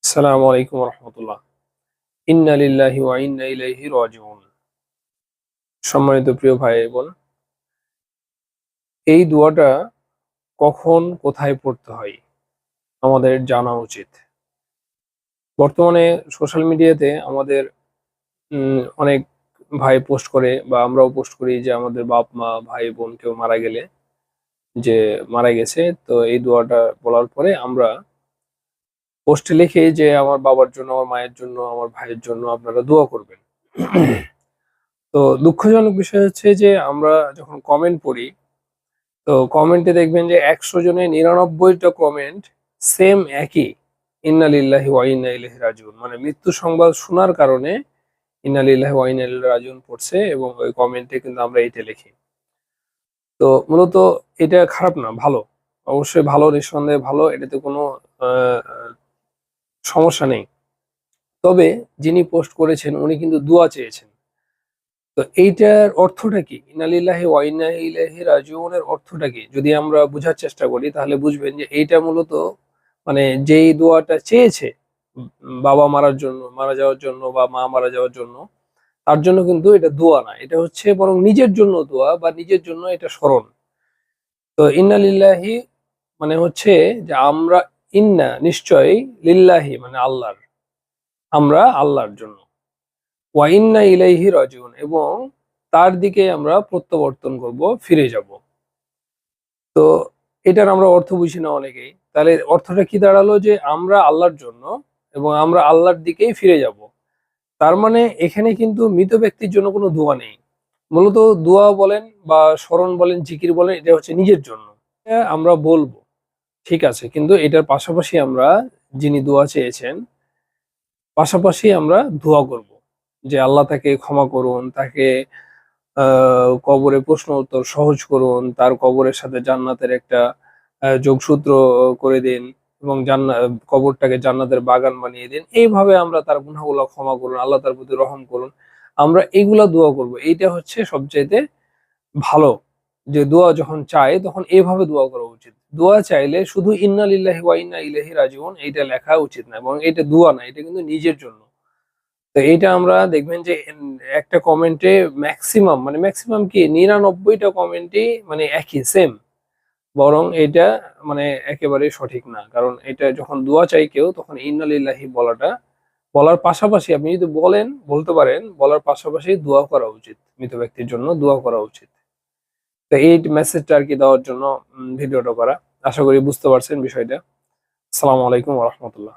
আসসালামু আলাইকুম রহমতুল্লাহ। ইন্না লিল্লাহি ওয়া ইন্না ইলাইহি রাজিউন। সম্মানিত প্রিয় ভাই বোন, এই দোয়াটা কখন কোথায় পড়তে হয় আমাদের জানা উচিত। বর্তমানে সোশ্যাল মিডিয়াতে আমাদের অনেক ভাই পোস্ট করে বা আমরাও পোস্ট করি যে আমাদের বাপ মা ভাই বোন কেউ মারা গেলে যে মারা গেছে, তো এই দোয়াটা বলার পরে আমরা পোস্টে লিখি যে আমার বাবার জন্য, আমার মায়ের জন্য, আমার ভাইয়ের জন্য আপনারা দোয়া করবেন। তো দুঃখজনক বিষয় হচ্ছে যে আমরা যখন কমেন্ট পড়ি, তো কমেন্টে দেখবেন যে ১০০ জনে ৯৯টা কমেন্ট সেম একই, ইন্না লিল্লাহি ওয়া ইন্না ইলাইহি রাজিউন, মানে মৃত্যু সংবাদ শোনার কারণে ইন্না লিল্লাহি ওয়া ইন্না ইলাইহি রাজিউন পড়ছে এবং ওই কমেন্টে কিন্তু আমরা এইটা লিখি। তো মূলত এটা খারাপ না, ভালো, অবশ্যই ভালো, নিঃসন্দেহে ভালো, এটাতে কোনো সমস্যা নেই। তবে যিনি পোস্ট করেছেন উনি কিন্তু দোয়া চেয়েছেন। তো এইটার অর্থটা কি? ইন্না লিল্লাহি ওয়া ইন্না ইলাইহি রাজিউনের অর্থটা কি? যদি আমরা বুঝার চেষ্টা করি তাহলে বুঝবেন যে এইটা মূলত মানে যেই দোয়াটা চেয়েছে বাবা মারা যাওয়ার জন্য বা মা মারা যাওয়ার জন্য, তার জন্য কিন্তু এটা দোয়া না। এটা হচ্ছে বরং নিজের জন্য দোয়া বা নিজের জন্য এটা স্মরণ। তো ইন্না লিল্লাহি মানে হচ্ছে যে আমরা, ইন্না নিশ্চয়ই, লিল্লাহি মানে আল্লাহর, আমরা আল্লাহর জন্য, ওয়া ইন্না ইলাইহি রাজিউন এবং তার দিকে আমরা প্রত্যাবর্তন করব, ফিরে যাব। তো এটার আমরা অর্থ বুঝি না অনেকেই। তাহলে অর্থটা কি দাঁড়ালো যে আমরা আল্লাহর জন্য এবং আমরা আল্লাহর দিকেই ফিরে যাব। তার মানে এখানে কিন্তু মৃত ব্যক্তির জন্য কোনো দোয়া নেই। মূলত দোয়া বলেন বা স্মরণ বলেন, জিকির বলেন, এটা হচ্ছে নিজের জন্য। এটা আমরা বলবো, ঠিক আছে, কিন্তু এটার পাশাপাশি আমরা যিনি দোয়া চেয়েছেন পাশাপাশি আমরা দোয়া করব যে আল্লাহ তাকে ক্ষমা করুন, তাকে কবরে প্রশ্ন উত্তর সহজ করুন, তার কবরের সাথে জান্নাতের একটা যোগসূত্র করে দিন এবং কবরটাকে জান্নাতের বাগান বানিয়ে দিন। এইভাবে আমরা তার গুনাহগুলো ক্ষমা করুন, আল্লাহ তার প্রতি রহম করুন। আমরা এগুলা দোয়া করব। এইটা হচ্ছে সবচাইতে ভালো, যে দোয়া যখন চাই তখন এভাবে দোয়া করা উচিত। দোয়া চাইলে শুধু ইন্না লিল্লাহি ওয়া ইন্না ইলাইহি রাজিউন এইটা লেখা উচিত না, এবং এটা দোয়া না, এটা কিন্তু নিজের জন্য। তো এইটা আমরা দেখবেন যে একটা কমেন্টে ম্যাক্সিমাম কি ৯৯টা কমেন্টই মানে একই সেম, বরং এটা মানে একেবারেই সঠিক না। কারণ এটা যখন দোয়া চাই কেউ তখন ইন্না লিল্লাহি বলার পাশাপাশি আপনি যদি বলতে পারেন, বলার পাশাপাশি দোয়া করা উচিত, মৃত ব্যক্তির জন্য দোয়া করা উচিত। তো এই মেসেজটা আর কি দেওয়ার জন্য ভিডিওটা করা। আশা করি বুঝতে পারছেন বিষয়টা। আসসালামু আলাইকুম ওয়া রাহমাতুল্লাহ।